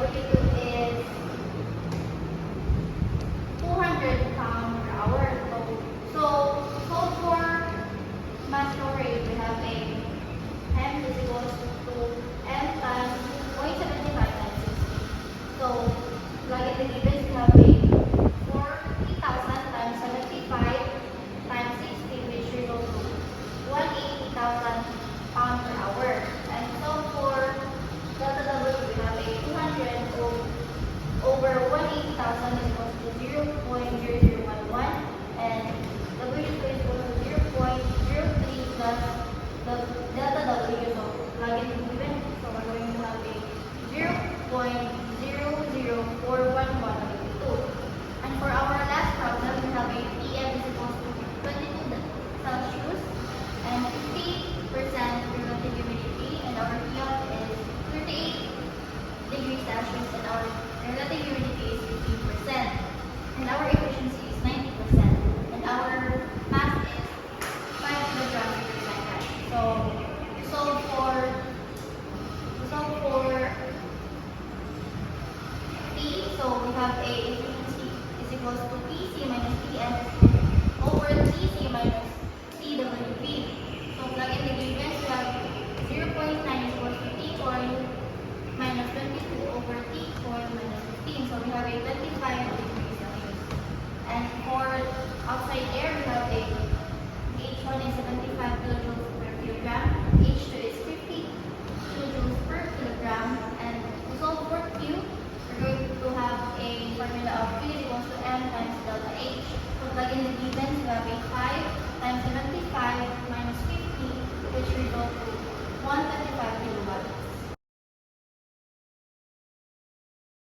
W2 is 200 pounds per hour. So for mass flow rate, we have a M is equals to M times 0.75 times 60. So, plug in the givens, we have a 40,000 times 75 times 60, which results to 180,000 pounds per hour. And so for delta W, we have a 200 over 180,000 is equals to 0.0011, and W is equal to 0.03 plus the delta W. So plug in the given, so we're going to have a 0.004112. And for our last problem, we have a PM is equals to 22 Celsius and 50% relative humidity, and our PM is 38 degrees Celsius, and our relative humidity is 15%, and our efficiency is 90%, and our mass is 5 kilograms per second. So to solve for P, so we have a efficiency is equals to PC minus PS over TC minus TWP. So plug in the givens, we have 0.9 is equals to T coil minus 22 over T coil minus 15. So we have a 25 degrees Celsius. And for outside air, we have a H1 is 75 kilojoules per kilogram, H2 is 50 kilojoules per kilogram, and to solve for Q, we're going to have a formula of Q is equals to M times delta H. So plug in the givens, we have a 5 times 75 minus 50, which results to 125 kilowatts.